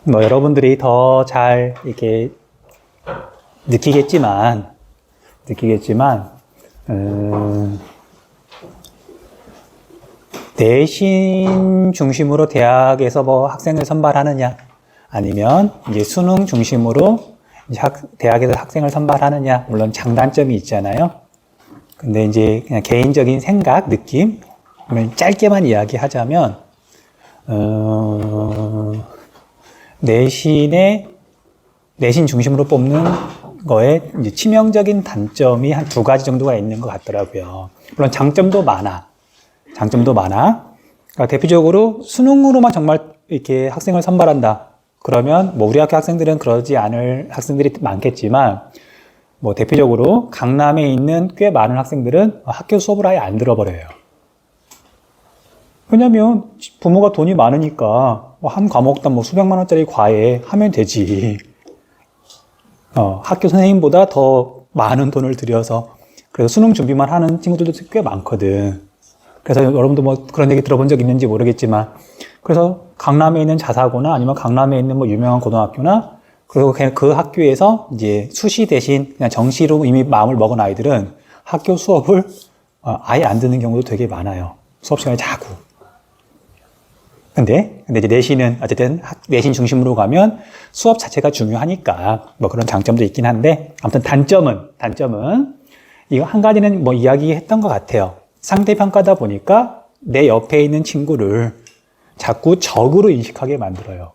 뭐 여러분들이 더 잘 이렇게 느끼겠지만 내신 중심으로 대학에서 뭐 학생을 선발하느냐, 아니면 이제 수능 중심으로 이제 대학에서 학생을 선발하느냐, 물론 장단점이 있잖아요. 근데 이제 그냥 개인적인 생각, 느낌, 짧게만 이야기하자면, 내신 중심으로 뽑는 거에 이제 치명적인 단점이 한 2가지 정도가 있는 것 같더라고요. 물론 장점도 많아. 그러니까 대표적으로 수능으로만 정말 이렇게 학생을 선발한다. 그러면 뭐 우리 학교 학생들은 그러지 않을 학생들이 많겠지만, 뭐 대표적으로 강남에 있는 꽤 많은 학생들은 학교 수업을 아예 안 들어버려요. 왜냐면 부모가 돈이 많으니까 한 과목당 뭐 수백만 원짜리 과외 하면 되지. 학교 선생님보다 더 많은 돈을 들여서. 그래서 수능 준비만 하는 친구들도 꽤 많거든. 그래서 여러분도 뭐 그런 얘기 들어본 적 있는지 모르겠지만, 그래서 강남에 있는 자사고나 아니면 강남에 있는 뭐 유명한 고등학교나, 그리고 그냥 그 학교에서 이제 수시 대신 그냥 정시로 이미 마음을 먹은 아이들은 학교 수업을 아예 안 듣는 경우도 되게 많아요. 수업 시간에 자고. 근데 이제 내신은 어쨌든 내신 중심으로 가면 수업 자체가 중요하니까 뭐 그런 장점도 있긴 한데, 아무튼 단점은 이거 한 가지는 뭐 이야기했던 것 같아요. 상대평가다 보니까 내 옆에 있는 친구를 자꾸 적으로 인식하게 만들어요.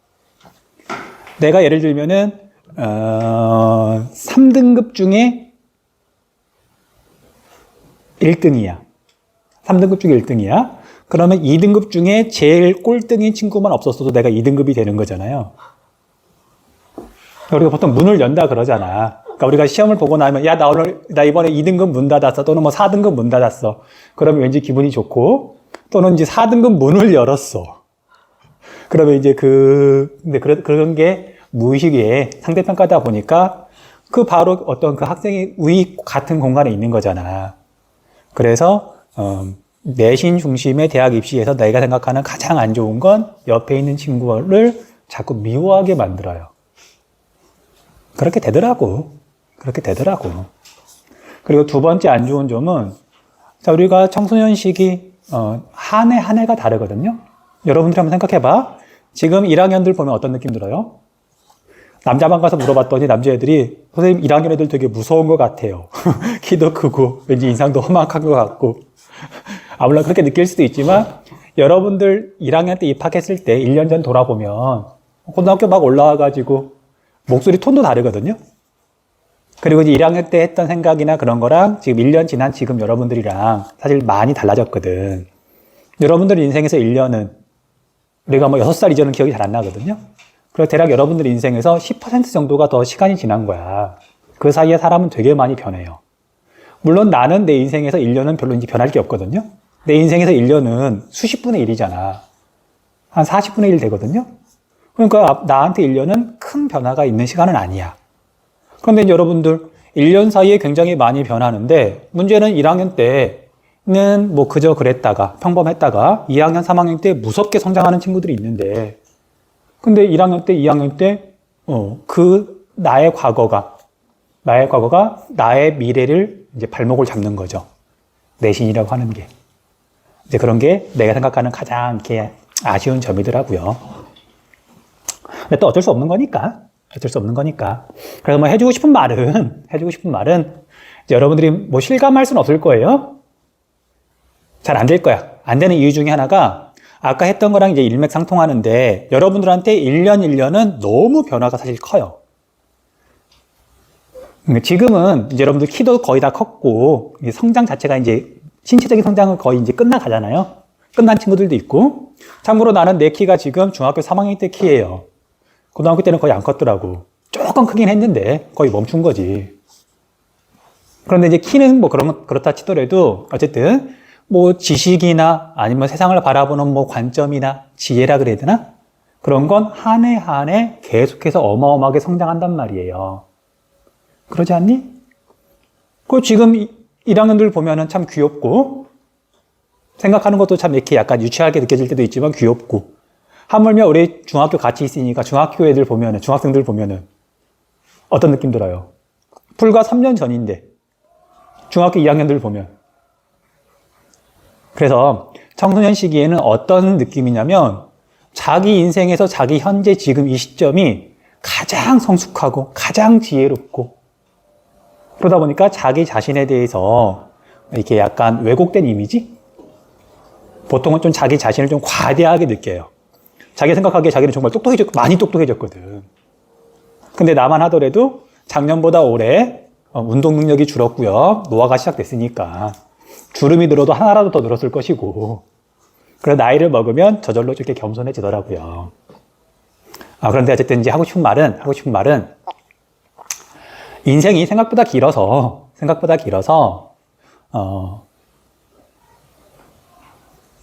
내가 예를 들면은 3등급 중에 1등이야. 3등급 중에 1등이야. 그러면 2등급 중에 제일 꼴등인 친구만 없었어도 내가 2등급이 되는 거잖아요. 우리가 보통 문을 연다 그러잖아. 그러니까 우리가 시험을 보고 나면, 야, 나 이번에 2등급 문 닫았어. 또는 뭐 4등급 문 닫았어. 그러면 왠지 기분이 좋고, 또는 이제 4등급 문을 열었어. 그러면 이제 근데 그런 게 무의식에 상대평가다 보니까 바로 어떤 그 학생의 우위 같은 공간에 있는 거잖아. 그래서, 내신 중심의 대학 입시에서 내가 생각하는 가장 안 좋은 건 옆에 있는 친구를 자꾸 미워하게 만들어요. 그렇게 되더라고. 그리고 2번째 안 좋은 점은, 자, 우리가 청소년 시기, 한 해가 다르거든요? 여러분들이 한번 생각해봐. 지금 1학년들 보면 어떤 느낌 들어요? 남자반 가서 물어봤더니 남자애들이, 선생님 1학년 애들 되게 무서운 것 같아요. 키도 크고, 왠지 인상도 험악한 것 같고. 물론 그렇게 느낄 수도 있지만, 여러분들 1학년 때 입학했을 때 1년 전 돌아보면, 고등학교 막 올라와가지고, 목소리 톤도 다르거든요? 그리고 이제 1학년 때 했던 생각이나 그런 거랑 지금 1년 지난 지금 여러분들이랑 사실 많이 달라졌거든. 여러분들 인생에서 1년은 우리가 뭐 6살 이전은 기억이 잘 안 나거든요. 그래서 대략 여러분들 인생에서 10% 정도가 더 시간이 지난 거야. 그 사이에 사람은 되게 많이 변해요. 물론 나는 내 인생에서 1년은 별로 이제 변할 게 없거든요. 내 인생에서 1년은 수십 분의 1이잖아. 한 40분의 1 되거든요. 그러니까 나한테 1년은 큰 변화가 있는 시간은 아니야. 그런데 이제 여러분들 1년 사이에 굉장히 많이 변하는데, 문제는 1학년 때는 뭐 그저 그랬다가 평범했다가 2학년, 3학년 때 무섭게 성장하는 친구들이 있는데, 근데 1학년 때, 2학년 때 나의 과거가 나의 미래를 이제 발목을 잡는 거죠. 내신이라고 하는 게. 이제 그런 게 내가 생각하는 가장 이렇게 아쉬운 점이더라고요. 근데 또 어쩔 수 없는 거니까. 그래서 뭐 해주고 싶은 말은, 이제 여러분들이 뭐 실감할 수는 없을 거예요. 잘 안 될 거야. 안 되는 이유 중에 하나가, 아까 했던 거랑 이제 일맥상통하는데, 여러분들한테 1년은 너무 변화가 사실 커요. 지금은 이제 여러분들 키도 거의 다 컸고, 성장 자체가 이제, 신체적인 성장은 거의 이제 끝나가잖아요. 끝난 친구들도 있고. 참고로 나는 내 키가 지금 중학교 3학년 때 키예요. 고등학교 때는 거의 안 컸더라고. 조금 크긴 했는데 거의 멈춘 거지. 그런데 이제 키는 뭐 그렇다 치더라도 어쨌든 뭐 지식이나 아니면 세상을 바라보는 뭐 관점이나 지혜라 그래야 되나? 그런 건 한 해 한 해 계속해서 어마어마하게 성장한단 말이에요. 그러지 않니? 그 지금 1학년들 보면은 참 귀엽고, 생각하는 것도 참 이렇게 약간 유치하게 느껴질 때도 있지만 귀엽고, 하물며 우리 중학교 같이 있으니까 중학교 애들 보면은, 중학생들 보면은 어떤 느낌 들어요? 불과 3년 전인데, 중학교 2학년들 보면. 그래서 청소년 시기에는 어떤 느낌이냐면, 자기 인생에서 자기 현재 지금 이 시점이 가장 성숙하고, 가장 지혜롭고, 그러다 보니까 자기 자신에 대해서 이렇게 약간 왜곡된 이미지? 보통은 좀 자기 자신을 좀 과대하게 느껴요. 자기 생각하기에 자기는 정말 많이 똑똑해졌거든. 근데 나만 하더라도 작년보다 올해 운동 능력이 줄었고요. 노화가 시작됐으니까 주름이 들어도 하나라도 더 늘었을 것이고, 그래서 나이를 먹으면 저절로 이렇게 겸손해지더라고요. 그런데 어쨌든 이제 하고 싶은 말은 인생이 생각보다 길어서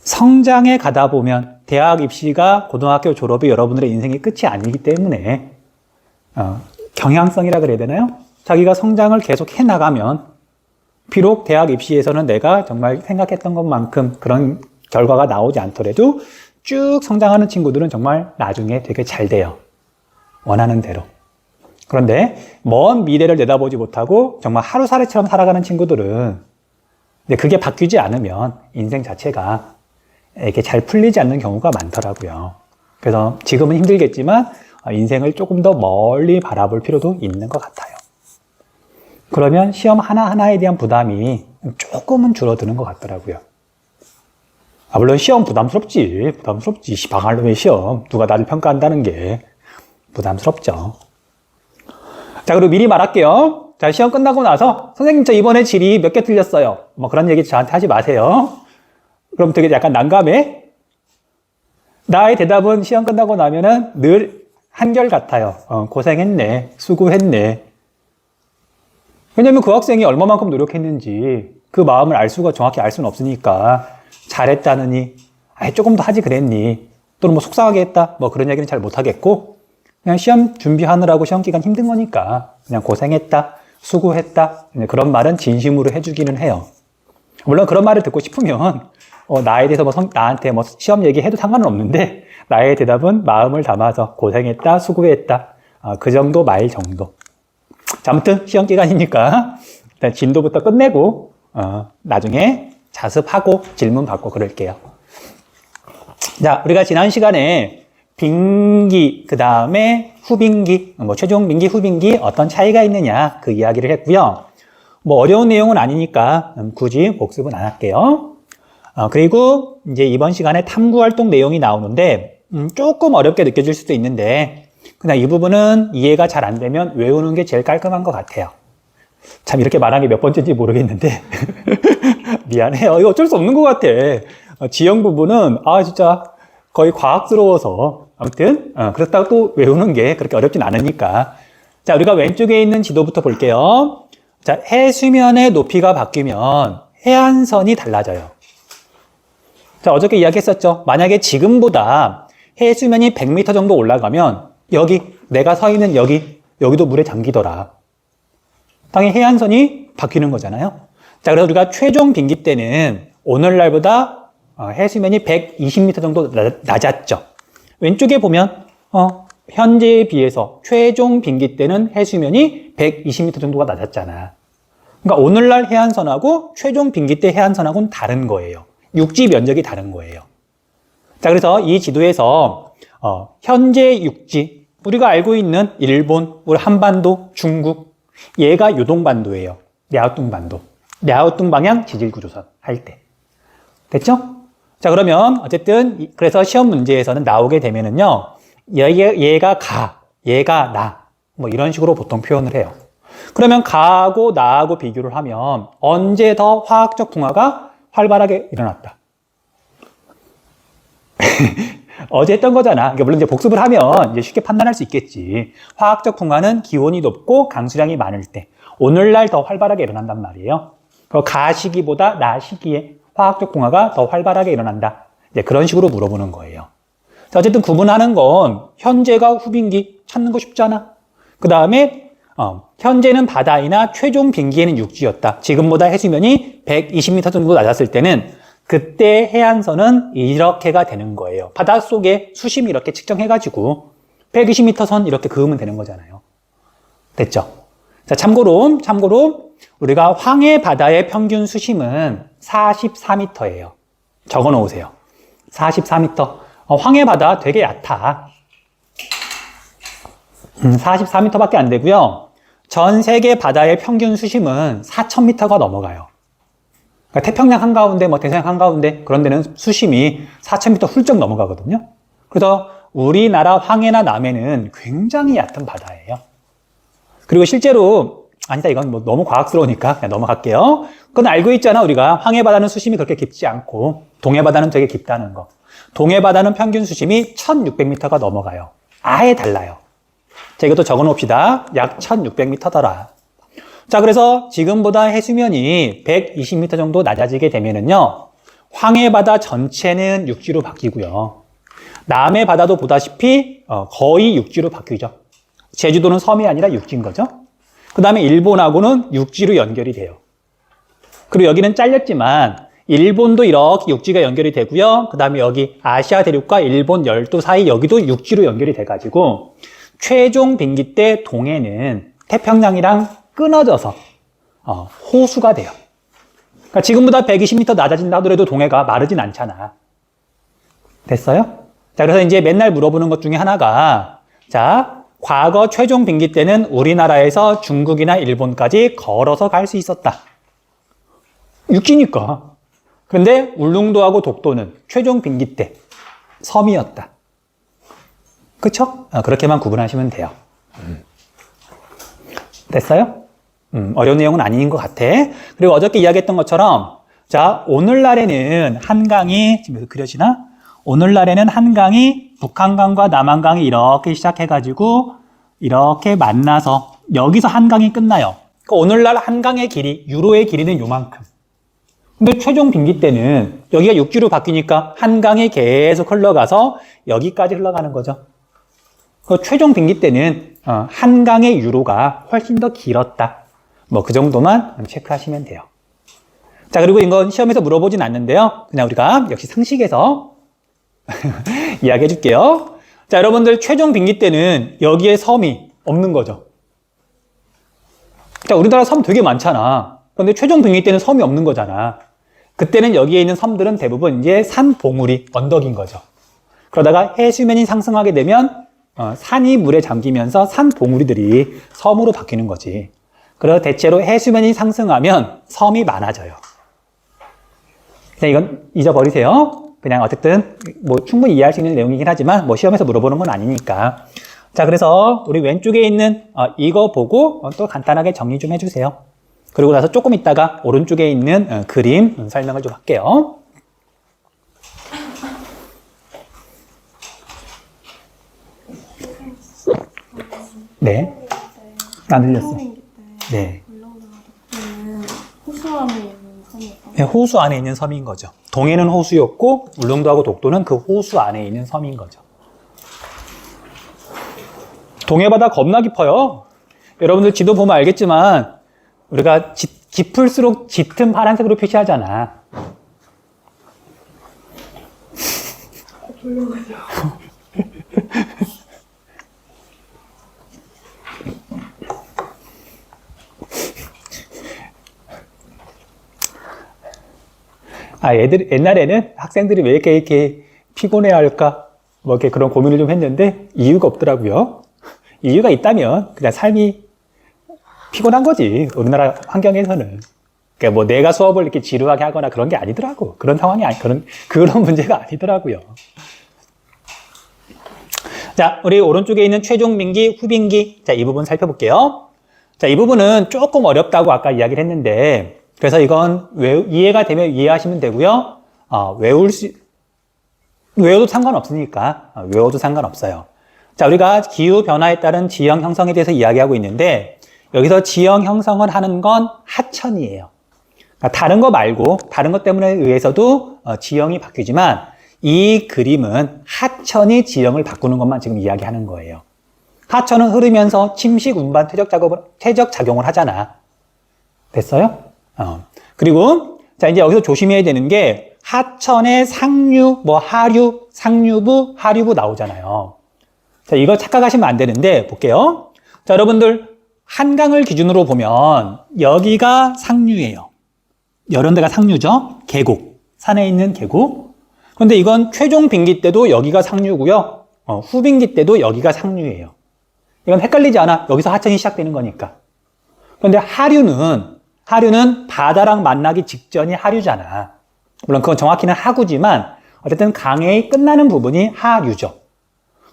성장에 가다 보면 대학 입시가 고등학교 졸업이 여러분들의 인생의 끝이 아니기 때문에 경향성이라 그래야 되나요? 자기가 성장을 계속 해나가면 비록 대학 입시에서는 내가 정말 생각했던 것만큼 그런 결과가 나오지 않더라도 쭉 성장하는 친구들은 정말 나중에 되게 잘 돼요. 원하는 대로. 그런데 먼 미래를 내다보지 못하고 정말 하루살이처럼 살아가는 친구들은 근데 그게 바뀌지 않으면 인생 자체가 이렇게 잘 풀리지 않는 경우가 많더라고요. 그래서 지금은 힘들겠지만 인생을 조금 더 멀리 바라볼 필요도 있는 것 같아요. 그러면 시험 하나하나에 대한 부담이 조금은 줄어드는 것 같더라고요. 물론 시험 부담스럽지. 방할 놈의 시험. 누가 나를 평가한다는 게 부담스럽죠. 자, 그리고 미리 말할게요. 자, 시험 끝나고 나서 선생님 저 이번에 질의 몇 개 틀렸어요. 뭐 그런 얘기 저한테 하지 마세요. 그럼 되게 약간 난감해. 나의 대답은 시험 끝나고 나면은 늘 한결같아요. 고생했네. 수고했네. 왜냐면 그 학생이 얼마만큼 노력했는지 그 마음을 정확히 알 수는 없으니까 잘했다느니, 조금 더 하지 그랬니, 또는 뭐 속상하게 했다, 뭐 그런 얘기는 잘 못하겠고, 그냥 시험 준비하느라고 시험 기간 힘든 거니까 그냥 고생했다, 수고했다, 그런 말은 진심으로 해주기는 해요. 물론 그런 말을 듣고 싶으면 나에 대해서 나한테 시험 얘기해도 상관은 없는데 나의 대답은 마음을 담아서 고생했다, 수고했다, 그 정도 말 정도. 자, 아무튼 시험 기간이니까 일단 진도부터 끝내고 나중에 자습하고 질문 받고 그럴게요. 자, 우리가 지난 시간에 빙기, 그 다음에 후빙기, 최종 빙기, 후빙기 어떤 차이가 있느냐 그 이야기를 했고요. 어려운 내용은 아니니까 굳이 복습은 안 할게요. 그리고 이제 이번 시간에 탐구활동 내용이 나오는데 조금 어렵게 느껴질 수도 있는데 그냥 이 부분은 이해가 잘 안 되면 외우는 게 제일 깔끔한 것 같아요. 참 이렇게 말한 게 몇 번째인지 모르겠는데 미안해요. 이거 어쩔 수 없는 것 같아. 지형 부분은 진짜 거의 과학스러워서 아무튼 그렇다고 또 외우는 게 그렇게 어렵진 않으니까. 자, 우리가 왼쪽에 있는 지도부터 볼게요. 자, 해수면의 높이가 바뀌면 해안선이 달라져요. 자, 어저께 이야기했었죠. 만약에 지금보다 해수면이 100m 정도 올라가면 여기 내가 서 있는 여기도 물에 잠기더라. 당연히 해안선이 바뀌는 거잖아요. 자, 그래서 우리가 최종 빙기 때는 오늘날보다 해수면이 120m 정도 낮았죠. 왼쪽에 보면 현재에 비해서 최종 빙기 때는 해수면이 120m 정도가 낮았잖아. 그러니까 오늘날 해안선하고 최종 빙기 때 해안선하고는 다른 거예요. 육지 면적이 다른 거예요. 자, 그래서 이 지도에서 현재 육지, 우리가 알고 있는 일본, 우리 한반도, 중국, 얘가 요동반도예요. 랴오뚱반도. 랴오뚱 방향 지질구조선 할 때. 됐죠? 자, 그러면 어쨌든 그래서 시험 문제에서는 나오게 되면은요, 얘가 나, 뭐 이런 식으로 보통 표현을 해요. 그러면 가하고 나하고 비교를 하면 언제 더 화학적 풍화가 활발하게 일어났다? 어제 했던 거잖아. 그러니까 물론 이제 복습을 하면 이제 쉽게 판단할 수 있겠지. 화학적 풍화는 기온이 높고 강수량이 많을 때, 오늘날 더 활발하게 일어난단 말이에요. 가 시기보다 나 시기에 화학적 풍화가 더 활발하게 일어난다. 이제 그런 식으로 물어보는 거예요. 자, 어쨌든 구분하는 건 현재가 후빙기 찾는 거 쉽잖아. 그 다음에 현재는 바다이나 최종 빙기에는 육지였다. 지금보다 해수면이 120m 정도 낮았을 때는 그때 해안선은 이렇게가 되는 거예요. 바닷속에 수심이 이렇게 측정해가지고 120m 선 이렇게 그으면 되는 거잖아요. 됐죠? 자, 참고로 우리가 황해 바다의 평균 수심은 44m예요. 적어 놓으세요. 44m. 황해 바다 되게 얕아. 44m밖에 안 되고요. 전 세계 바다의 평균 수심은 4,000m가 넘어가요. 그러니까 태평양 한가운데, 대서양 한가운데 그런 데는 수심이 4,000m 훌쩍 넘어가거든요. 그래서 우리나라 황해나 남해는 굉장히 얕은 바다예요. 그리고 실제로 아니다, 이건 너무 과학스러우니까 그냥 넘어갈게요. 그건 알고 있잖아. 우리가 황해 바다는 수심이 그렇게 깊지 않고 동해 바다는 되게 깊다는 거. 동해 바다는 평균 수심이 1,600m가 넘어가요. 아예 달라요. 자, 이것도 적어 놓읍시다. 약 1,600m더라. 자, 그래서 지금보다 해수면이 120m 정도 낮아지게 되면은요, 황해 바다 전체는 육지로 바뀌고요. 남해 바다도 보다시피 거의 육지로 바뀌죠. 제주도는 섬이 아니라 육지인 거죠. 그 다음에 일본하고는 육지로 연결이 돼요. 그리고 여기는 잘렸지만 일본도 이렇게 육지가 연결이 되고요. 그 다음에 여기 아시아 대륙과 일본 열도 사이 여기도 육지로 연결이 돼가지고 최종 빙기 때 동해는 태평양이랑 끊어져서 호수가 돼요. 그러니까 지금보다 120m 낮아진다 하더라도 동해가 마르진 않잖아. 됐어요? 자, 그래서 이제 맨날 물어보는 것 중에 하나가, 자, 과거 최종 빙기 때는 우리나라에서 중국이나 일본까지 걸어서 갈 수 있었다. 육지니까. 그런데 울릉도하고 독도는 최종 빙기 때 섬이었다. 그쵸? 그렇게만 구분하시면 돼요. 됐어요? 어려운 내용은 아닌 것 같아. 그리고 어저께 이야기했던 것처럼, 자, 오늘날에는 한강이, 지금 그려지나? 오늘날에는 한강이 북한강과 남한강이 이렇게 시작해가지고 이렇게 만나서 여기서 한강이 끝나요. 그러니까 오늘날 한강의 길이, 유로의 길이는 요만큼. 근데 최종 빙기 때는 여기가 육지로 바뀌니까 한강이 계속 흘러가서 여기까지 흘러가는 거죠. 그 최종 빙기 때는 한강의 유로가 훨씬 더 길었다. 그 정도만 체크하시면 돼요. 자, 그리고 이건 시험에서 물어보진 않는데요. 그냥 우리가 역시 상식에서 이야기해 줄게요. 자, 여러분들 최종 빙기 때는 여기에 섬이 없는 거죠. 자, 우리나라 섬 되게 많잖아. 그런데 최종 빙기 때는 섬이 없는 거잖아. 그때는 여기에 있는 섬들은 대부분 이제 산 봉우리, 언덕인 거죠. 그러다가 해수면이 상승하게 되면 산이 물에 잠기면서 산 봉우리들이 섬으로 바뀌는 거지. 그래서 대체로 해수면이 상승하면 섬이 많아져요. 그냥 이건 잊어버리세요. 그냥 어쨌든 충분히 이해할 수 있는 내용이긴 하지만 시험에서 물어보는 건 아니니까. 자, 그래서 우리 왼쪽에 있는 이거 보고 또 간단하게 정리 좀 해주세요. 그리고 나서 조금 있다가 오른쪽에 있는 그림 설명을 좀 할게요. 네. 안 들렸어. 네. 호수 안에 있는 섬이에요? 네, 호수 안에 있는 섬인 거죠. 동해는 호수였고 울릉도하고 독도는 그 호수 안에 있는 섬인 거죠. 동해바다 겁나 깊어요. 여러분들 지도 보면 알겠지만 우리가 깊을수록 짙은 파란색으로 표시하잖아. 졸려가지고. 옛날에는 학생들이 왜 이렇게 피곤해 할까? 이렇게 그런 고민을 좀 했는데 이유가 없더라고요. 이유가 있다면 그냥 삶이 피곤한 거지. 우리나라 환경에서는. 그러니까 내가 수업을 이렇게 지루하게 하거나 그런 게 아니더라고. 그런 상황이 그런 문제가 아니더라고요. 자, 우리 오른쪽에 있는 최종 빙기, 후빙기. 자, 이 부분 살펴볼게요. 자, 이 부분은 조금 어렵다고 아까 이야기를 했는데, 그래서 이건 이해가 되면 이해하시면 되고요. 외워도 상관없으니까, 외워도 상관없어요. 자, 우리가 기후 변화에 따른 지형 형성에 대해서 이야기하고 있는데, 여기서 지형 형성을 하는 건 하천이에요. 그러니까 다른 거 말고, 다른 것 때문에 의해서도 지형이 바뀌지만, 이 그림은 하천이 지형을 바꾸는 것만 지금 이야기하는 거예요. 하천은 흐르면서 침식, 운반, 퇴적 작용을 하잖아. 됐어요? 그리고, 자, 이제 여기서 조심해야 되는 게, 하천의 상류, 뭐 하류, 상류부, 하류부 나오잖아요. 자, 이거 착각하시면 안 되는데 볼게요. 자, 여러분들 한강을 기준으로 보면 여기가 상류예요. 이런 데가 상류죠. 계곡, 산에 있는 계곡. 그런데 이건 최종 빙기 때도 여기가 상류고요. 후빙기 때도 여기가 상류예요. 이건 헷갈리지 않아. 여기서 하천이 시작되는 거니까. 그런데 하류는 바다랑 만나기 직전이 하류잖아. 물론 그건 정확히는 하구지만 어쨌든 강의 끝나는 부분이 하류죠.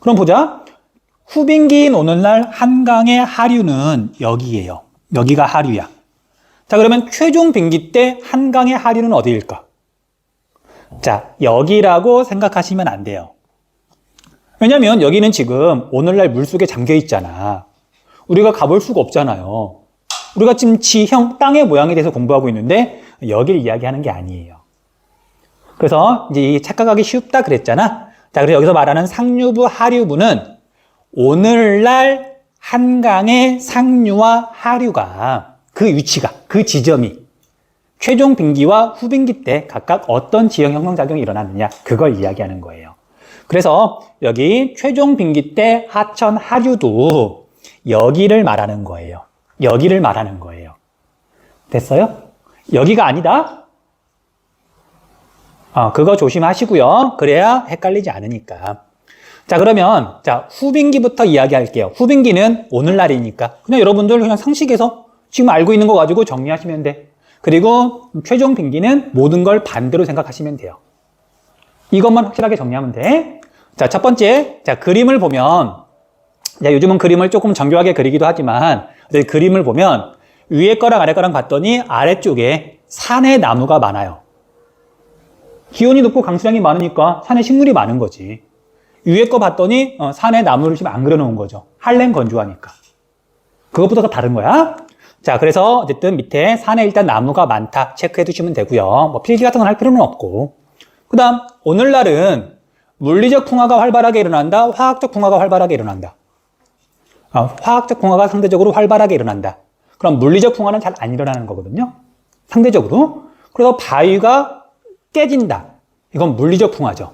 그럼 보자. 후빙기인 오늘날 한강의 하류는 여기예요. 여기가 하류야. 자, 그러면 최종 빙기 때 한강의 하류는 어디일까? 자, 여기라고 생각하시면 안 돼요. 왜냐면 여기는 지금 오늘날 물속에 잠겨 있잖아. 우리가 가볼 수가 없잖아요. 우리가 지금 지형, 땅의 모양에 대해서 공부하고 있는데 여기를 이야기하는 게 아니에요. 그래서 이제 착각하기 쉽다 그랬잖아. 자, 그래서 여기서 말하는 상류부, 하류부는 오늘날 한강의 상류와 하류가 그 위치가, 그 지점이 최종 빙기와 후빙기 때 각각 어떤 지형 형성작용이 일어났느냐, 그걸 이야기하는 거예요. 그래서 여기 최종 빙기 때 하천 하류도 여기를 말하는 거예요. 여기를 말하는 거예요. 됐어요? 여기가 아니다? 그거 조심하시고요. 그래야 헷갈리지 않으니까. 자, 그러면 자, 후빙기부터 이야기할게요. 후빙기는 오늘날이니까 그냥 여러분들 그냥 상식에서 지금 알고 있는 거 가지고 정리하시면 돼. 그리고 최종 빙기는 모든 걸 반대로 생각하시면 돼요. 이것만 확실하게 정리하면 돼. 자, 첫 번째, 자, 그림을 보면, 자, 요즘은 그림을 조금 정교하게 그리기도 하지만, 그림을 보면, 위에 거랑 아래 거랑 봤더니 아래쪽에 산에 나무가 많아요. 기온이 높고 강수량이 많으니까 산에 식물이 많은 거지. 위에 거 봤더니 산에 나무를 지금 안 그려놓은 거죠. 한랭 건조하니까. 그것부터가 다른 거야. 자, 그래서 어쨌든 밑에 산에 일단 나무가 많다 체크해 두시면 되고요. 뭐 필기 같은 건 할 필요는 없고. 그 다음, 오늘날은 물리적 풍화가 활발하게 일어난다, 화학적 풍화가 활발하게 일어난다. 화학적 풍화가 상대적으로 활발하게 일어난다. 그럼 물리적 풍화는 잘 안 일어나는 거거든요. 상대적으로. 그래서 바위가 깨진다. 이건 물리적 풍화죠.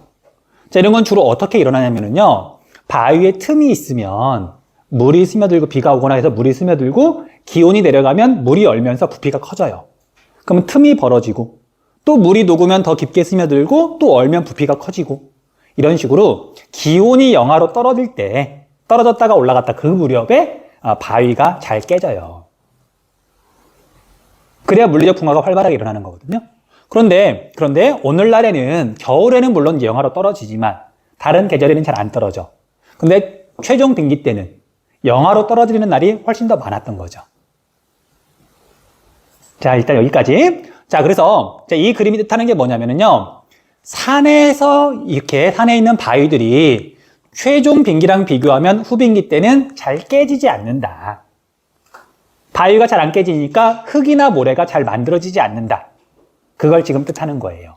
자, 이런 건 주로 어떻게 일어나냐면요. 바위에 틈이 있으면 물이 스며들고 비가 오거나 해서 물이 스며들고 기온이 내려가면 물이 얼면서 부피가 커져요. 그러면 틈이 벌어지고 또 물이 녹으면 더 깊게 스며들고 또 얼면 부피가 커지고 이런 식으로 기온이 영하로 떨어질 때 떨어졌다가 올라갔다 그 무렵에 바위가 잘 깨져요. 그래야 물리적 풍화가 활발하게 일어나는 거거든요. 그런데 오늘날에는 겨울에는 물론 영하로 떨어지지만 다른 계절에는 잘 안 떨어져. 근데 최종 빙기 때는 영하로 떨어지는 날이 훨씬 더 많았던 거죠. 자, 일단 여기까지. 자, 그래서 이 그림이 뜻하는 게 뭐냐면요. 산에서 이렇게 산에 있는 바위들이 최종 빙기랑 비교하면 후빙기 때는 잘 깨지지 않는다. 바위가 잘 안 깨지니까 흙이나 모래가 잘 만들어지지 않는다. 그걸 지금 뜻하는 거예요.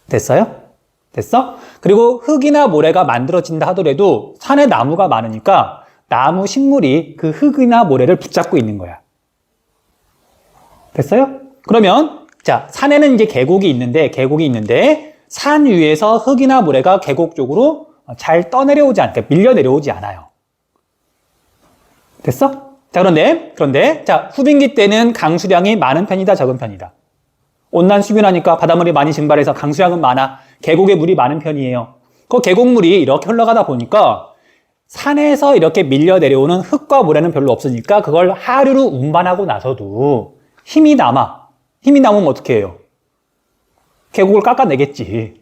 됐어요? 됐어? 그리고 흙이나 모래가 만들어진다 하더라도 산에 나무가 많으니까 나무 식물이 그 흙이나 모래를 붙잡고 있는 거야. 됐어요? 그러면 자, 산에는 이제 계곡이 있는데 산 위에서 흙이나 모래가 계곡 쪽으로 잘 떠내려오지 않게 밀려 내려오지 않아요. 됐어? 자, 그런데 자, 후빙기 때는 강수량이 많은 편이다, 적은 편이다. 온난 수변하니까 바닷물이 많이 증발해서 강수량은 많아. 계곡에 물이 많은 편이에요. 그 계곡물이 이렇게 흘러가다 보니까 산에서 이렇게 밀려 내려오는 흙과 모래는 별로 없으니까 그걸 하류로 운반하고 나서도 힘이 남아. 힘이 남으면 어떻게 해요? 계곡을 깎아내겠지.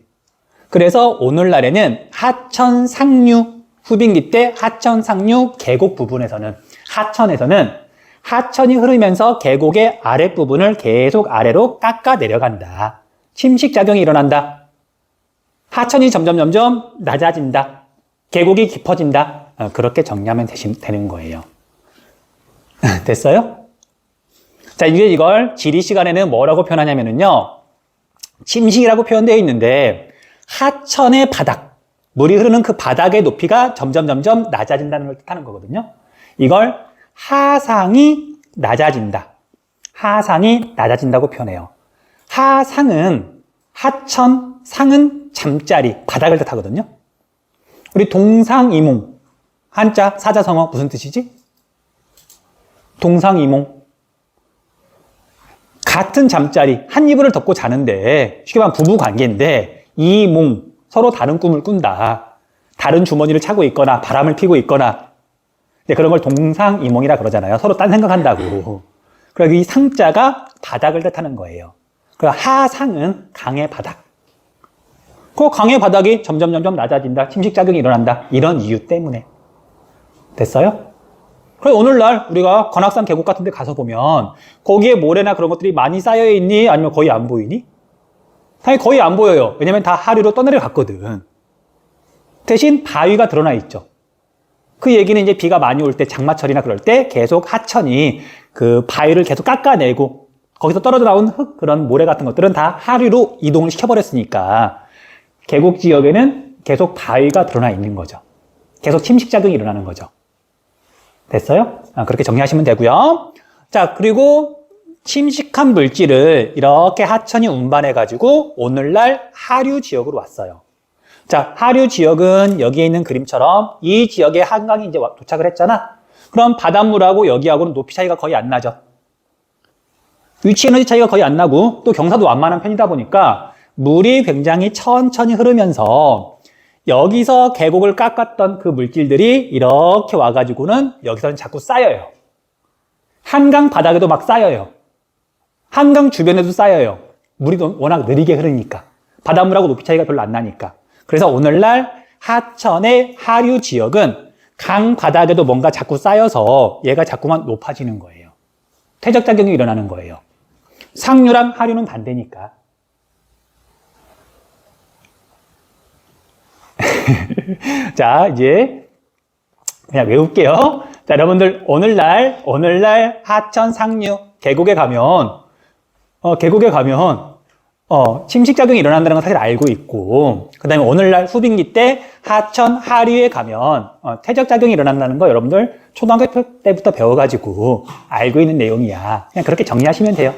그래서 오늘날에는 하천 상류, 후빙기 때 하천 상류 계곡 부분에서는 하천이 흐르면서 계곡의 아랫부분을 계속 아래로 깎아 내려간다. 침식작용이 일어난다. 하천이 점점 낮아진다. 계곡이 깊어진다. 그렇게 정리하면 되는 거예요. 됐어요? 자, 이걸 지리 시간에는 뭐라고 표현하냐면요. 침식이라고 표현되어 있는데 하천의 바닥, 물이 흐르는 그 바닥의 높이가 점점 낮아진다는 걸 뜻하는 거거든요. 이걸 하상이 낮아진다. 하상이 낮아진다고 표현해요. 하상은 하천, 상은 잠자리, 바닥을 뜻하거든요. 우리 동상이몽, 한자, 사자성어 무슨 뜻이지? 동상이몽. 같은 잠자리, 한 이불을 덮고 자는데, 쉽게 말하면 부부 관계인데, 이몽, 서로 다른 꿈을 꾼다. 다른 주머니를 차고 있거나, 바람을 피고 있거나, 그런 걸 동상이몽이라 그러잖아요. 서로 딴 생각한다고. 그래서 이 상자가 바닥을 뜻하는 거예요. 그래서 하상은 강의 바닥. 그 강의 바닥이 점점 낮아진다. 침식작용이 일어난다. 이런 이유 때문에. 됐어요? 그래서 오늘날 우리가 관악산 계곡 같은 데 가서 보면 거기에 모래나 그런 것들이 많이 쌓여 있니? 아니면 거의 안 보이니? 당연히 거의 안 보여요. 왜냐면 다 하류로 떠내려 갔거든. 대신 바위가 드러나 있죠. 그 얘기는 이제 비가 많이 올 때 장마철이나 그럴 때 계속 하천이 그 바위를 계속 깎아내고 거기서 떨어져 나온 흙, 그런 모래 같은 것들은 다 하류로 이동을 시켜버렸으니까 계곡 지역에는 계속 바위가 드러나 있는 거죠. 계속 침식작용이 일어나는 거죠. 됐어요? 그렇게 정리하시면 되고요. 자, 그리고 침식한 물질을 이렇게 하천이 운반해가지고 오늘날 하류 지역으로 왔어요. 자, 하류 지역은 여기에 있는 그림처럼 이 지역에 한강이 이제 도착을 했잖아. 그럼 바닷물하고 여기하고는 높이 차이가 거의 안 나죠. 위치 에너지 차이가 거의 안 나고 또 경사도 완만한 편이다 보니까 물이 굉장히 천천히 흐르면서 여기서 계곡을 깎았던 그 물질들이 이렇게 와가지고는 여기서는 자꾸 쌓여요. 한강 바닥에도 막 쌓여요. 한강 주변에도 쌓여요. 물이 워낙 느리게 흐르니까. 바닷물하고 높이 차이가 별로 안 나니까. 그래서 오늘날 하천의 하류 지역은 강 바닥에도 뭔가 자꾸 쌓여서 얘가 자꾸만 높아지는 거예요. 퇴적작용이 일어나는 거예요. 상류랑 하류는 반대니까. 자, 이제 그냥 외울게요. 자, 여러분들 오늘날 하천 상류 계곡에 가면 침식작용이 일어난다는 건 사실 알고 있고, 그 다음에 오늘날 후빙기 때 하천 하류에 가면 퇴적작용이 일어난다는 거 여러분들 초등학교 때부터 배워가지고 알고 있는 내용이야. 그냥 그렇게 정리하시면 돼요.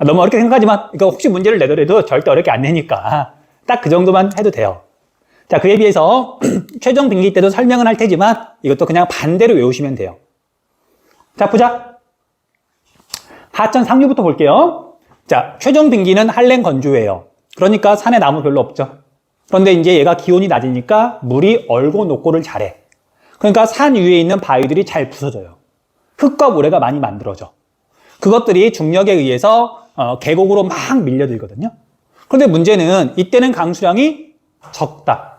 너무 어렵게 생각하지만 이거 혹시 문제를 내더라도 절대 어렵게 안 내니까 딱 그 정도만 해도 돼요. 자, 그에 비해서 최종 빙기 때도 설명은 할 테지만 이것도 그냥 반대로 외우시면 돼요. 자, 보자. 하천 상류부터 볼게요. 자, 최종 빙기는 한랭 건조예요. 그러니까 산에 나무 별로 없죠. 그런데 이제 얘가 기온이 낮으니까 물이 얼고 녹고를 잘해. 그러니까 산 위에 있는 바위들이 잘 부서져요. 흙과 모래가 많이 만들어져. 그것들이 중력에 의해서 계곡으로 막 밀려들거든요. 그런데 문제는 이때는 강수량이 적다.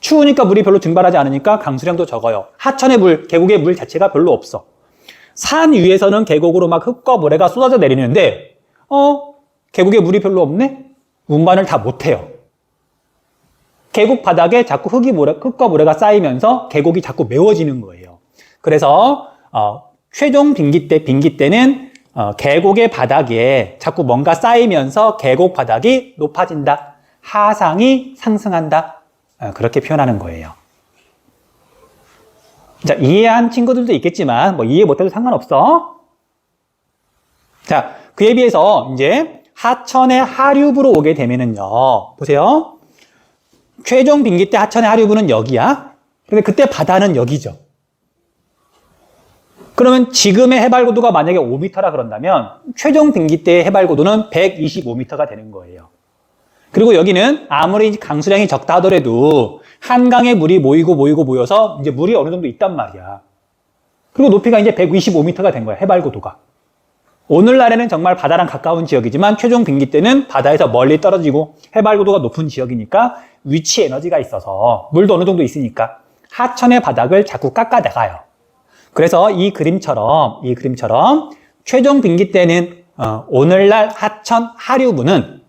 추우니까 물이 별로 증발하지 않으니까 강수량도 적어요. 하천의 물, 계곡의 물 자체가 별로 없어. 산 위에서는 계곡으로 막 흙과 모래가 쏟아져 내리는데 계곡에 물이 별로 없네? 운반을 다 못해요. 계곡 바닥에 자꾸 흙과 모래가 쌓이면서 계곡이 자꾸 메워지는 거예요. 그래서 최종 빙기 때는 계곡의 바닥에 자꾸 뭔가 쌓이면서 계곡 바닥이 높아진다. 하상이 상승한다. 그렇게 표현하는 거예요. 자, 이해한 친구들도 있겠지만 이해 못해도 상관없어. 자, 그에 비해서 이제 하천의 하류부로 오게 되면은요. 보세요. 최종 빙기 때 하천의 하류부는 여기야. 근데 그때 바다는 여기죠. 그러면 지금의 해발고도가 만약에 5m라 그런다면 최종 빙기 때의 해발고도는 125m가 되는 거예요. 그리고 여기는 아무리 강수량이 적다 하더라도 한강에 물이 모여서 이제 물이 어느 정도 있단 말이야. 그리고 높이가 이제 125m가 된 거야, 해발고도가. 오늘날에는 정말 바다랑 가까운 지역이지만 최종 빙기 때는 바다에서 멀리 떨어지고 해발고도가 높은 지역이니까 위치 에너지가 있어서 물도 어느 정도 있으니까 하천의 바닥을 자꾸 깎아나가요. 그래서 이 그림처럼 최종 빙기 때는 오늘날 하천 하류부는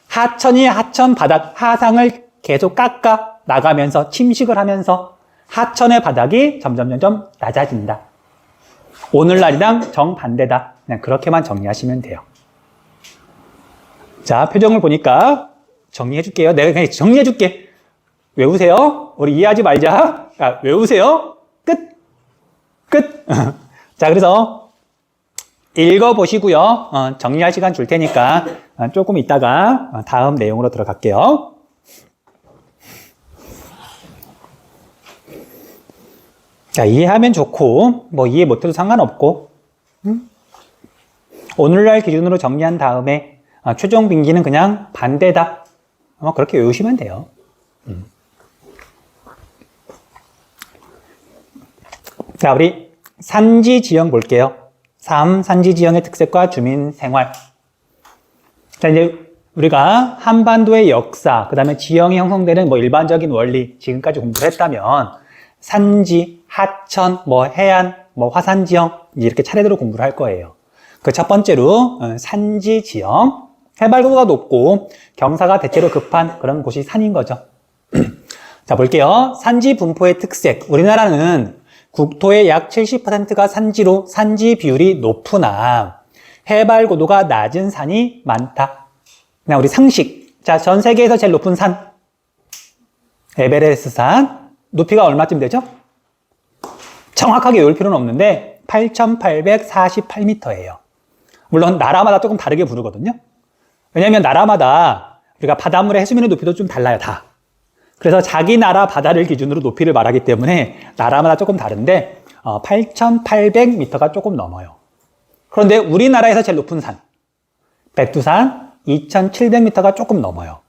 하천이 하천 바닥 하상을 계속 깎아 나가면서 침식을 하면서 하천의 바닥이 점점 낮아진다. 오늘날이랑 정반대다. 그냥 그렇게만 정리하시면 돼요. 자, 표정을 보니까 정리해 줄게요. 내가 그냥 정리해 줄게. 외우세요. 우리 이해하지 말자. 외우세요. 끝. 자, 그래서 읽어보시고요. 정리할 시간 줄 테니까 조금 있다가 다음 내용으로 들어갈게요. 자, 이해하면 좋고 뭐 이해 못해도 상관없고 오늘날 기준으로 정리한 다음에 최종 빙기는 그냥 반대다. 그렇게 외우시면 돼요. 자, 우리 산지 지형 볼게요. 3. 산지 지형의 특색과 주민 생활. 자, 이제 우리가 한반도의 역사, 그 다음에 지형이 형성되는 뭐 일반적인 원리, 지금까지 공부를 했다면 산지, 하천, 뭐 해안, 뭐 화산 지형, 이렇게 차례대로 공부를 할 거예요. 그 첫 번째로 산지 지형. 해발고도가 높고 경사가 대체로 급한 그런 곳이 산인 거죠. 자, 볼게요. 산지 분포의 특색. 우리나라는 국토의 약 70%가 산지로 산지 비율이 높으나 해발 고도가 낮은 산이 많다. 그냥 우리 상식. 자, 전 세계에서 제일 높은 산. 에베레스트 산. 높이가 얼마쯤 되죠? 정확하게 외울 필요는 없는데 8,848m예요. 물론 나라마다 조금 다르게 부르거든요. 왜냐하면 나라마다 우리가 바닷물의 해수면의 높이도 좀 달라요, 다. 그래서 자기 나라 바다를 기준으로 높이를 말하기 때문에 나라마다 조금 다른데 8,800m가 조금 넘어요. 그런데 우리나라에서 제일 높은 산 백두산 2,700m가 조금 넘어요.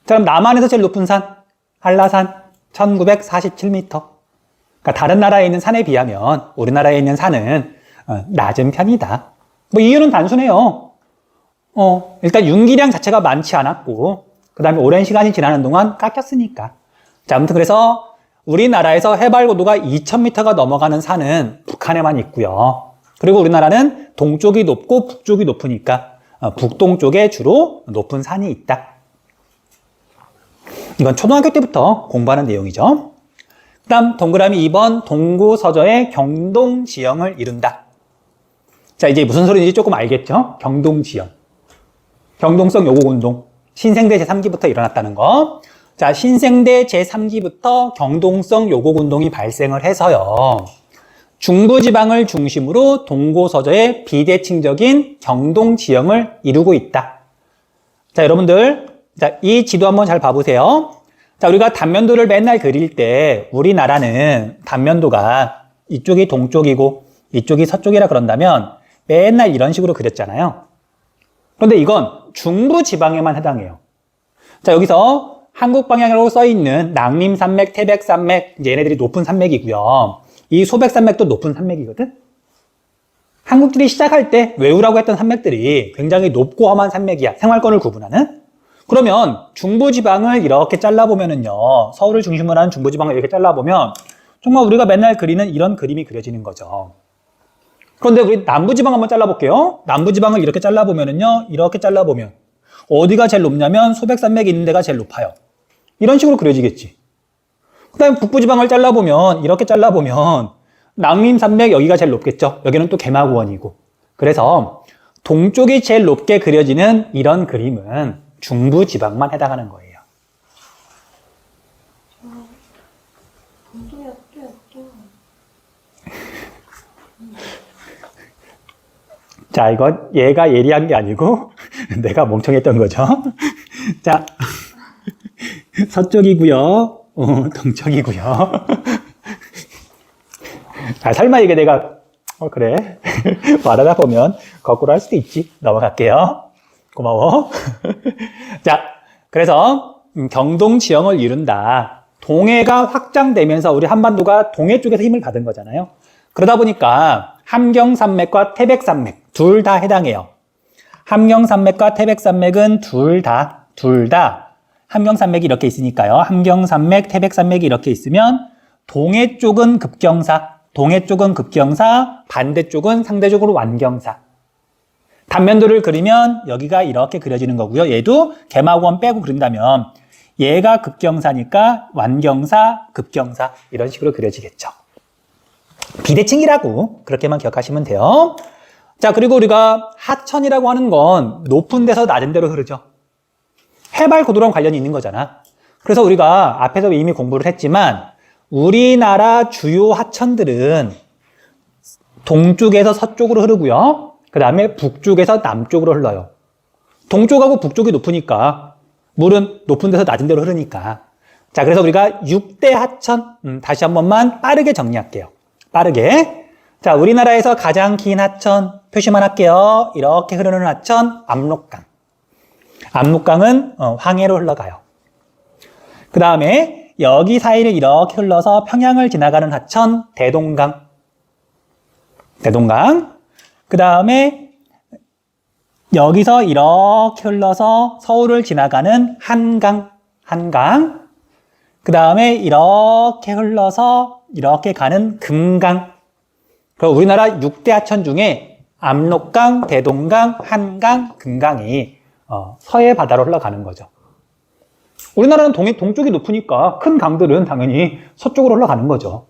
자, 그럼 남한에서 제일 높은 산 한라산 1,947m. 그러니까 다른 나라에 있는 산에 비하면 우리나라에 있는 산은 낮은 편이다. 뭐 이유는 단순해요. 일단 윤기량 자체가 많지 않았고 그 다음에 오랜 시간이 지나는 동안 깎였으니까. 자, 아무튼 그래서 우리나라에서 해발 고도가 2,000m가 넘어가는 산은 북한에만 있고요. 그리고 우리나라는 동쪽이 높고 북쪽이 높으니까 북동쪽에 주로 높은 산이 있다. 이건 초등학교 때부터 공부하는 내용이죠. 그 다음 동그라미 2번 동고서저의 경동지형을 이룬다. 자, 이제 무슨 소리인지 조금 알겠죠? 경동지형. 경동성 요곡운동. 신생대 제3기부터 일어났다는 거. 자, 신생대 제3기부터 경동성 요곡운동이 발생을 해서요. 중부지방을 중심으로 동고서저의 비대칭적인 경동지형을 이루고 있다. 자, 여러분들, 자, 이 지도 한번 잘 봐보세요. 자, 우리가 단면도를 맨날 그릴 때 우리나라는 단면도가 이쪽이 동쪽이고 이쪽이 서쪽이라 그런다면 맨날 이런 식으로 그렸잖아요. 그런데 이건 중부지방에만 해당해요. 자, 여기서 한국 방향으로 써있는 낭림산맥, 태백산맥, 이제 얘네들이 높은 산맥이고요. 이 소백산맥도 높은 산맥이거든? 한국들이 시작할 때 외우라고 했던 산맥들이 굉장히 높고 험한 산맥이야. 생활권을 구분하는. 그러면 중부지방을 이렇게 잘라보면은요, 서울을 중심으로 하는 중부지방을 이렇게 잘라보면 정말 우리가 맨날 그리는 이런 그림이 그려지는 거죠. 그런데 우리 남부지방 한번 잘라볼게요. 남부지방을 이렇게 잘라보면은요, 이렇게 잘라보면 어디가 제일 높냐면 소백산맥이 있는 데가 제일 높아요. 이런 식으로 그려지겠지. 그 다음에 북부지방을 잘라보면 이렇게 잘라보면 낭림산맥 여기가 제일 높겠죠. 여기는 또 개마고원이고. 그래서 동쪽이 제일 높게 그려지는 이런 그림은 중부지방만 해당하는 거예요. 자, 이건 얘가 예리한 게 아니고 내가 멍청했던 거죠. 자, 서쪽이고요. 동쪽이고요. 아, 설마 이게 내가 그래 말하다 보면 거꾸로 할 수도 있지. 넘어갈게요. 고마워. 자, 그래서 경동지형을 이룬다. 동해가 확장되면서 우리 한반도가 동해 쪽에서 힘을 받은 거잖아요. 그러다 보니까 함경산맥과 태백산맥 둘 다 해당해요. 함경산맥과 태백산맥은 둘 다 함경산맥이 이렇게 있으니까요. 함경산맥, 태백산맥이 이렇게 있으면 동해 쪽은 급경사, 반대쪽은 상대적으로 완경사. 단면도를 그리면 여기가 이렇게 그려지는 거고요. 얘도 개마고원 빼고 그린다면 얘가 급경사니까 완경사, 급경사 이런 식으로 그려지겠죠. 비대칭이라고 그렇게만 기억하시면 돼요. 자, 그리고 우리가 하천이라고 하는 건 높은 데서 낮은 데로 흐르죠. 해발 고도랑 관련이 있는 거잖아. 그래서 우리가 앞에서 이미 공부를 했지만 우리나라 주요 하천들은 동쪽에서 서쪽으로 흐르고요. 그 다음에 북쪽에서 남쪽으로 흘러요. 동쪽하고 북쪽이 높으니까 물은 높은 데서 낮은 데로 흐르니까. 자, 그래서 우리가 6대 하천, 다시 한 번만 빠르게 정리할게요. 빠르게. 자, 우리나라에서 가장 긴 하천 표시만 할게요. 이렇게 흐르는 하천 압록강. 압록강은 황해로 흘러가요. 그 다음에 여기 사이를 이렇게 흘러서 평양을 지나가는 하천 대동강. 대동강. 그 다음에 여기서 이렇게 흘러서 서울을 지나가는 한강. 한강. 그 다음에 이렇게 흘러서 이렇게 가는 금강. 그럼 우리나라 6대 하천 중에 압록강, 대동강, 한강, 금강이 서해 바다로 흘러가는 거죠. 우리나라는 동쪽이 높으니까 큰 강들은 당연히 서쪽으로 흘러가는 거죠.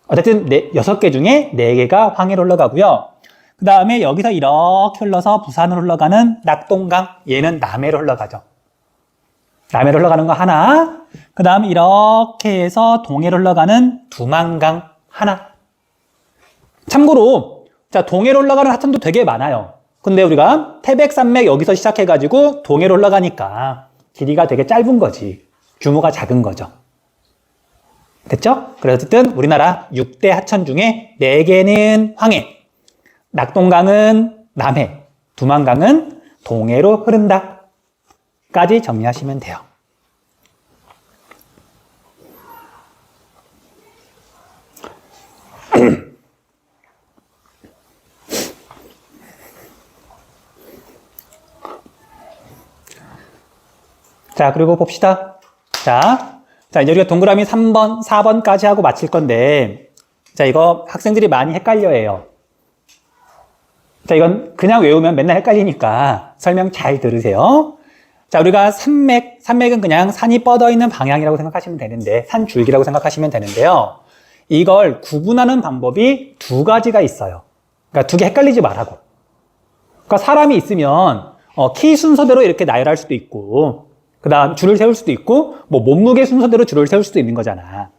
어쨌든 6개 중에 4개가 황해로 흘러가고요. 그 다음에 여기서 이렇게 흘러서 부산으로 흘러가는 낙동강, 얘는 남해로 흘러가죠. 남해로 흘러가는 거 하나, 그 다음 이렇게 해서 동해로 흘러가는 두만강 하나. 참고로 자, 동해로 올라가는 하천도 되게 많아요. 근데 우리가 태백산맥 여기서 시작해가지고 동해로 올라가니까 길이가 되게 짧은 거지. 규모가 작은 거죠. 됐죠? 그래서 어쨌든 우리나라 6대 하천 중에 4개는 황해, 낙동강은 남해, 두만강은 동해로 흐른다 까지 정리하시면 돼요. 자, 그리고 봅시다. 자, 이제 우리가 동그라미 3번, 4번까지 하고 마칠 건데, 자, 이거 학생들이 많이 헷갈려 해요. 자, 이건 그냥 외우면 맨날 헷갈리니까 설명 잘 들으세요. 자, 우리가 산맥은 그냥 산이 뻗어 있는 방향이라고 생각하시면 되는데, 산 줄기라고 생각하시면 되는데요. 이걸 구분하는 방법이 2가지가 있어요. 그러니까 2개 헷갈리지 말라고. 그러니까 사람이 있으면, 키 순서대로 이렇게 나열할 수도 있고, 그 다음 줄을 세울 수도 있고, 뭐 몸무게 순서대로 줄을 세울 수도 있는 거잖아.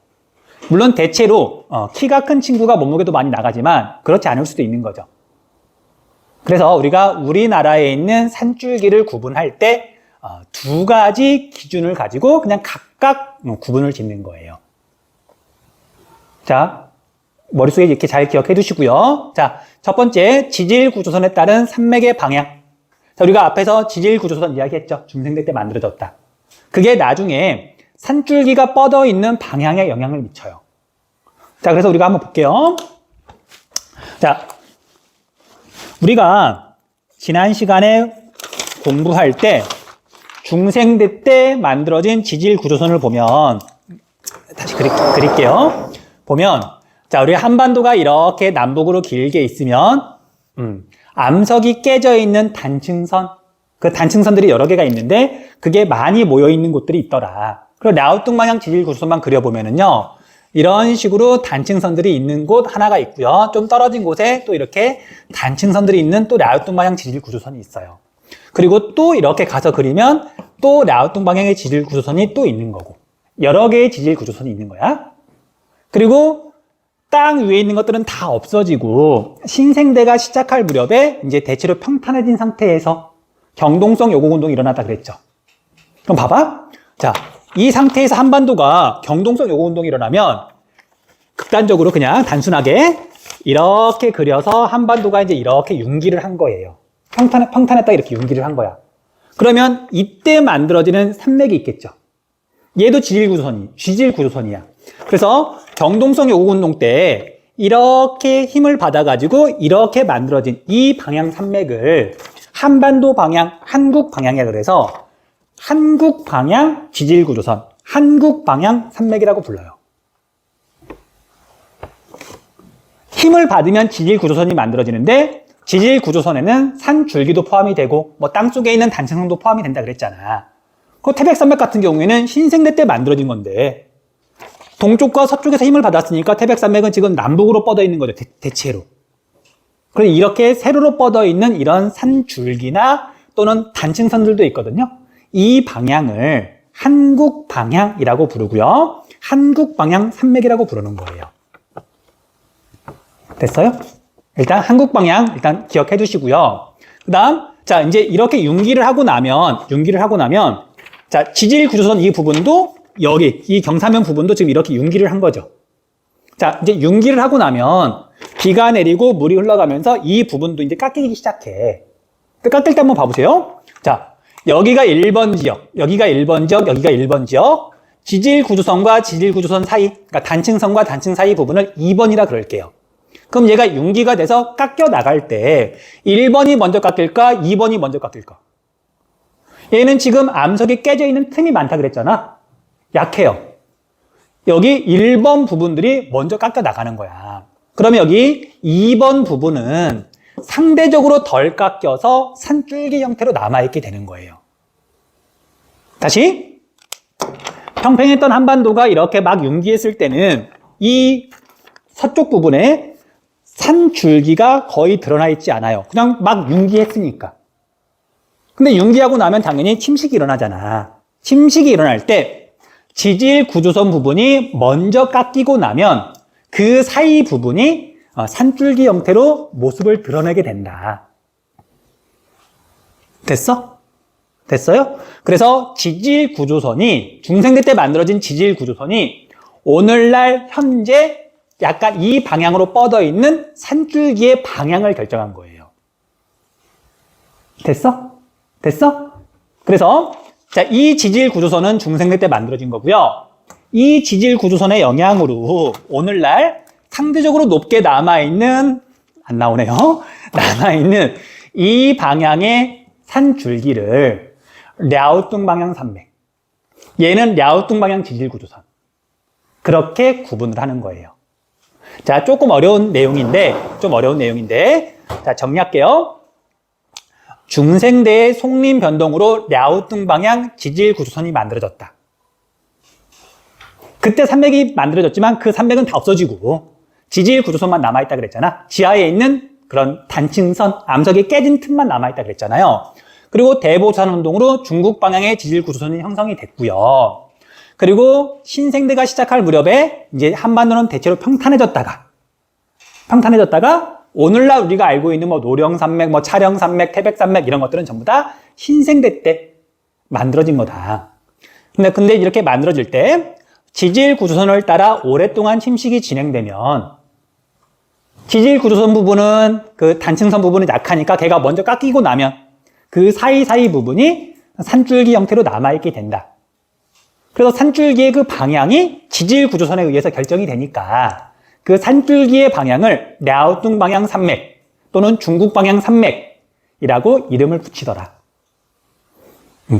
물론 대체로 키가 큰 친구가 몸무게도 많이 나가지만 그렇지 않을 수도 있는 거죠. 그래서 우리가 우리나라에 있는 산줄기를 구분할 때 2가지 기준을 가지고 그냥 각각 구분을 짓는 거예요. 자, 머릿속에 이렇게 잘 기억해 두시고요. 자, 첫 번째, 지질 구조선에 따른 산맥의 방향. 자, 우리가 앞에서 지질 구조선 이야기했죠. 중생대 때 만들어졌다. 그게 나중에 산줄기가 뻗어 있는 방향에 영향을 미쳐요. 자, 그래서 우리가 한번 볼게요. 자, 우리가 지난 시간에 공부할 때 중생대 때 만들어진 지질 구조선을 보면, 다시 그릴게요. 보면, 자, 우리 한반도가 이렇게 남북으로 길게 있으면, 암석이 깨져 있는 단층선, 그 단층선들이 여러 개가 있는데 그게 많이 모여 있는 곳들이 있더라. 그리고 라오뚱 방향 지질 구조선만 그려보면은요, 이런 식으로 단층선들이 있는 곳 하나가 있고요. 좀 떨어진 곳에 또 이렇게 단층선들이 있는 또 라오뚱 방향 지질 구조선이 있어요. 그리고 또 이렇게 가서 그리면 또 라오뚱 방향의 지질 구조선이 또 있는 거고, 여러 개의 지질 구조선이 있는 거야. 그리고 땅 위에 있는 것들은 다 없어지고 신생대가 시작할 무렵에 이제 대체로 평탄해진 상태에서 경동성 요곡운동이 일어났다 그랬죠. 그럼 봐봐. 자, 이 상태에서 한반도가 경동성 요곡운동이 일어나면 극단적으로 그냥 단순하게 이렇게 그려서 한반도가 이제 이렇게 융기를 한 거예요. 평탄했다 이렇게 융기를 한 거야. 그러면 이때 만들어지는 산맥이 있겠죠. 얘도 지질 구조선이야. 그래서 경동성 요곡운동 때 이렇게 힘을 받아가지고 이렇게 만들어진 이 방향 산맥을 한반도 방향, 한국 방향이라 그래서 한국 방향 지질 구조선, 한국 방향 산맥이라고 불러요. 힘을 받으면 지질 구조선이 만들어지는데 지질 구조선에는 산 줄기도 포함이 되고 뭐 땅속에 있는 단층성도 포함이 된다 그랬잖아. 그 태백산맥 같은 경우에는 신생대 때 만들어진 건데 동쪽과 서쪽에서 힘을 받았으니까 태백산맥은 지금 남북으로 뻗어 있는 거죠. 대체로. 그래서 이렇게 세로로 뻗어 있는 이런 산줄기나 또는 단층선들도 있거든요. 이 방향을 한국 방향이라고 부르고요. 한국 방향 산맥이라고 부르는 거예요. 됐어요? 일단 한국 방향 일단 기억해 두시고요. 그 다음, 자, 이제 이렇게 융기를 하고 나면, 자, 지질 구조선 이 부분도 여기, 이 경사면 부분도 지금 이렇게 융기를 한 거죠. 자, 이제 융기를 하고 나면 비가 내리고 물이 흘러가면서 이 부분도 이제 깎이기 시작해. 깎일 때 한번 봐보세요. 자, 여기가 1번 지역, 여기가 1번 지역, 여기가 1번 지역. 지질 구조선과 지질 구조선 사이, 그러니까 단층선과 단층 사이 부분을 2번이라 그럴게요. 그럼 얘가 융기가 돼서 깎여 나갈 때 1번이 먼저 깎일까? 2번이 먼저 깎일까? 얘는 지금 암석이 깨져 있는 틈이 많다 그랬잖아. 약해요. 여기 1번 부분들이 먼저 깎여 나가는 거야. 그러면 여기 2번 부분은 상대적으로 덜 깎여서 산줄기 형태로 남아있게 되는 거예요. 다시. 평평했던 한반도가 이렇게 막 융기했을 때는 이 서쪽 부분에 산줄기가 거의 드러나 있지 않아요. 그냥 막 융기했으니까. 근데 융기하고 나면 당연히 침식이 일어나잖아. 침식이 일어날 때 지질 구조선 부분이 먼저 깎이고 나면 그 사이 부분이 산줄기 형태로 모습을 드러내게 된다. 됐어? 됐어요? 그래서 지질 구조선이, 중생대 때 만들어진 지질 구조선이 오늘날 현재 약간 이 방향으로 뻗어 있는 산줄기의 방향을 결정한 거예요. 됐어? 됐어? 그래서 자, 이 지질 구조선은 중생대 때 만들어진 거고요. 이 지질 구조선의 영향으로 오늘날 상대적으로 높게 남아있는, 안 나오네요. 남아있는 이 방향의 산줄기를 랴오뚱 방향 산맥, 얘는 랴오뚱 방향 지질 구조선, 그렇게 구분을 하는 거예요. 자, 조금 어려운 내용인데, 자, 정리할게요. 중생대의 속림 변동으로 랴오뚱 방향 지질 구조선이 만들어졌다. 그때 산맥이 만들어졌지만 그 산맥은 다 없어지고 지질 구조선만 남아있다 그랬잖아. 지하에 있는 그런 단층선, 암석이 깨진 틈만 남아있다 그랬잖아요. 그리고 대보산 운동으로 중국 방향의 지질 구조선이 형성이 됐고요. 그리고 신생대가 시작할 무렵에 이제 한반도는 대체로 평탄해졌다가 오늘날 우리가 알고 있는 뭐 노령산맥, 뭐 차령산맥, 태백산맥 이런 것들은 전부 다 신생대 때 만들어진 거다. 근데 이렇게 만들어질 때 지질 구조선을 따라 오랫동안 침식이 진행되면 지질 구조선 부분은 그 단층선 부분이 약하니까 걔가 먼저 깎이고 나면 그 사이사이 부분이 산줄기 형태로 남아있게 된다. 그래서 산줄기의 그 방향이 지질 구조선에 의해서 결정이 되니까 그 산줄기의 방향을 랴오뚱 방향 산맥 또는 중국 방향 산맥이라고 이름을 붙이더라.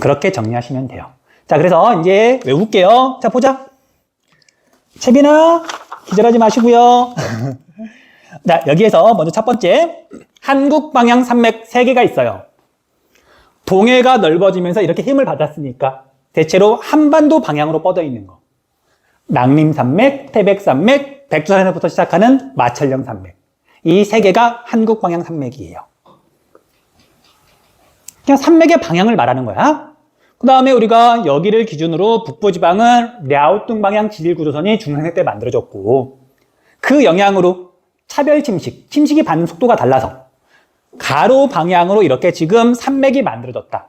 그렇게 정리하시면 돼요. 자, 그래서 이제 외울게요. 자, 보자. 채빈아, 기절하지 마시고요. 자, 여기에서 먼저 첫 번째, 한국 방향 산맥 3개가 있어요. 동해가 넓어지면서 이렇게 힘을 받았으니까 대체로 한반도 방향으로 뻗어 있는 거. 낭림산맥, 태백산맥, 백두산에서부터 시작하는 마천령 산맥. 이 3개가 한국 방향 산맥이에요. 그냥 산맥의 방향을 말하는 거야. 그 다음에 우리가 여기를 기준으로 북부지방은 랴오뚱 방향 지질 구조선이 중생대 때 만들어졌고 그 영향으로 차별 침식이 받는 속도가 달라서 가로 방향으로 이렇게 지금 산맥이 만들어졌다.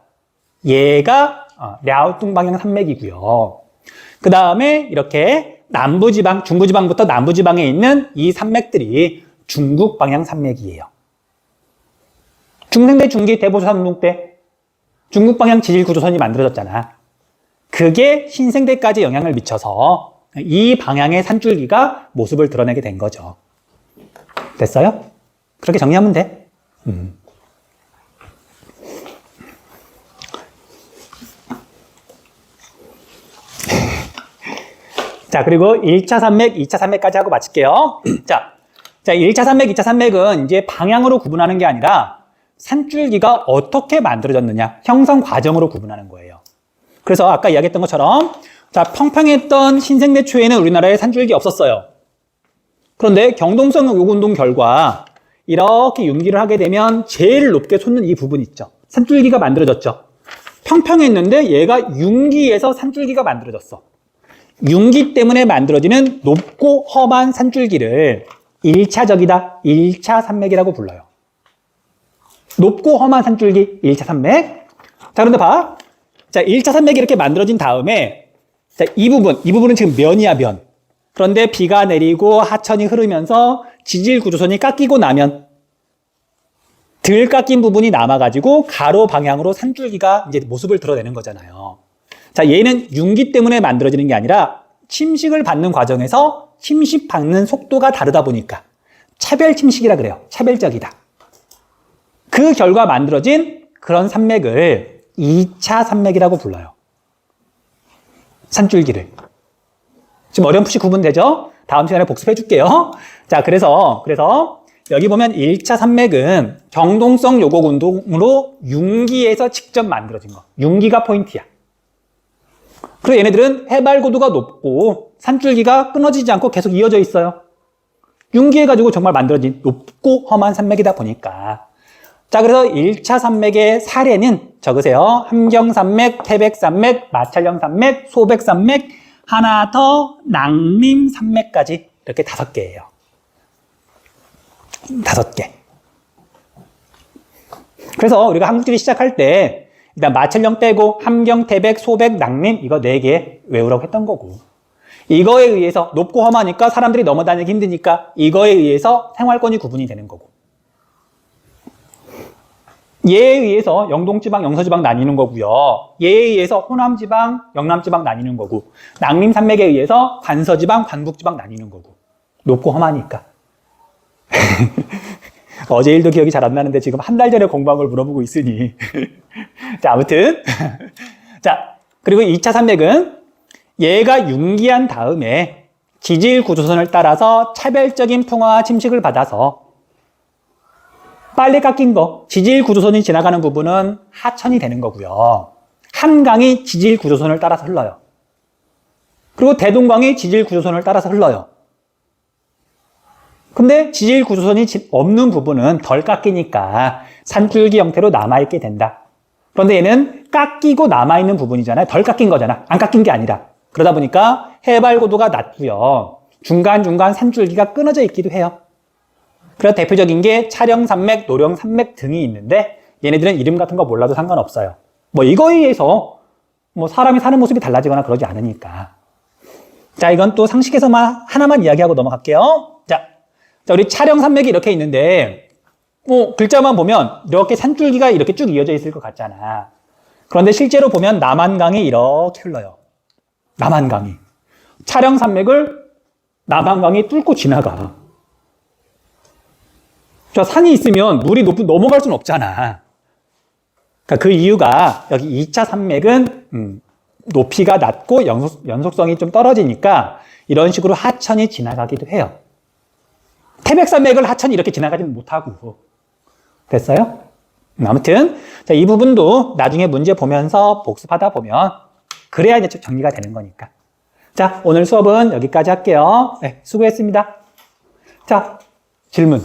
얘가 랴오뚱 방향 산맥이고요. 그 다음에 이렇게 남부지방, 중부지방부터 남부지방에 있는 이 산맥들이 중국 방향 산맥이에요. 중생대 중기 대보산 운동 때 중국 방향 지질 구조선이 만들어졌잖아. 그게 신생대까지 영향을 미쳐서 이 방향의 산줄기가 모습을 드러내게 된 거죠. 됐어요? 그렇게 정리하면 돼. 자, 그리고 1차 산맥, 2차 산맥까지 하고 마칠게요. 자, 1차 산맥, 2차 산맥은 이제 방향으로 구분하는 게 아니라 산줄기가 어떻게 만들어졌느냐, 형성 과정으로 구분하는 거예요. 그래서 아까 이야기했던 것처럼, 자, 평평했던 신생대 초에는 우리나라에 산줄기 없었어요. 그런데 경동성 요운동 결과 이렇게 융기를 하게 되면 제일 높게 솟는 이 부분 있죠. 산줄기가 만들어졌죠. 평평했는데 얘가 융기에서 산줄기가 만들어졌어. 융기 때문에 만들어지는 높고 험한 산줄기를 1차적이다. 1차 산맥이라고 불러요. 높고 험한 산줄기 1차 산맥. 자, 그런데 봐. 자, 1차 산맥이 이렇게 만들어진 다음에 자, 이 부분은 지금 면이야, 면. 그런데 비가 내리고 하천이 흐르면서 지질 구조선이 깎이고 나면 덜 깎인 부분이 남아가지고 가로 방향으로 산줄기가 이제 모습을 드러내는 거잖아요. 자, 얘는 융기 때문에 만들어지는 게 아니라 침식을 받는 과정에서 침식 받는 속도가 다르다 보니까 차별 침식이라 그래요. 차별적이다. 그 결과 만들어진 그런 산맥을 2차 산맥이라고 불러요. 산줄기를. 지금 어렴풋이 구분되죠? 다음 시간에 복습해 줄게요. 자, 그래서 여기 보면 1차 산맥은 경동성 요곡 운동으로 융기에서 직접 만들어진 거. 융기가 포인트야. 그리고 얘네들은 해발 고도가 높고 산줄기가 끊어지지 않고 계속 이어져 있어요. 융기해가지고 정말 만들어진 높고 험한 산맥이다 보니까. 자, 그래서 1차 산맥의 사례는 적으세요. 함경산맥, 태백산맥, 마찰령 산맥, 소백산맥, 하나 더 낭림산맥까지 이렇게 5개예요. 5개. 그래서 우리가 한국지리 시작할 때 일단 마찰령 빼고 함경, 태백, 소백, 낭림 이거 4개 외우라고 했던 거고, 이거에 의해서 높고 험하니까 사람들이 넘어다니기 힘드니까 이거에 의해서 생활권이 구분이 되는 거고, 얘에 의해서 영동지방, 영서지방 나뉘는 거고요. 얘에 의해서 호남지방, 영남지방 나뉘는 거고, 낭림산맥에 의해서 관서지방, 관북지방 나뉘는 거고. 높고 험하니까. 어제 일도 기억이 잘 안 나는데 지금 한 달 전에 공부한 걸 물어보고 있으니. 자, 아무튼. 자, 그리고 2차 산맥은 얘가 융기한 다음에 지질 구조선을 따라서 차별적인 풍화와 침식을 받아서 빨리 깎인 거, 지질 구조선이 지나가는 부분은 하천이 되는 거고요. 한강이 지질 구조선을 따라서 흘러요. 그리고 대동강이 지질 구조선을 따라서 흘러요. 근데 지질 구조선이 없는 부분은 덜 깎이니까 산줄기 형태로 남아있게 된다. 그런데 얘는 깎이고 남아있는 부분이잖아요. 덜 깎인 거잖아. 안 깎인 게 아니라. 그러다 보니까 해발 고도가 낮고요. 중간중간 산줄기가 끊어져 있기도 해요. 그래서 대표적인 게 차령산맥, 노령산맥 등이 있는데 얘네들은 이름 같은 거 몰라도 상관없어요. 뭐 이거에 의해서 뭐 사람이 사는 모습이 달라지거나 그러지 않으니까. 자, 이건 또 상식에서만 하나만 이야기하고 넘어갈게요. 자, 우리 차령산맥이 이렇게 있는데 글자만 보면 이렇게 산줄기가 이렇게 쭉 이어져 있을 것 같잖아. 그런데 실제로 보면 남한강이 이렇게 흘러요. 남한강이. 차령산맥을 남한강이 뚫고 지나가. 저 산이 있으면 물이 넘어갈 수는 없잖아. 그러니까 그 이유가 여기 2차 산맥은 높이가 낮고 연속성이 좀 떨어지니까 이런 식으로 하천이 지나가기도 해요. 태백산맥을 하천이 이렇게 지나가지는 못하고. 됐어요? 아무튼 자, 이 부분도 나중에 문제 보면서 복습하다 보면 그래야 이제 정리가 되는 거니까. 자, 오늘 수업은 여기까지 할게요. 네, 수고했습니다. 자, 질문.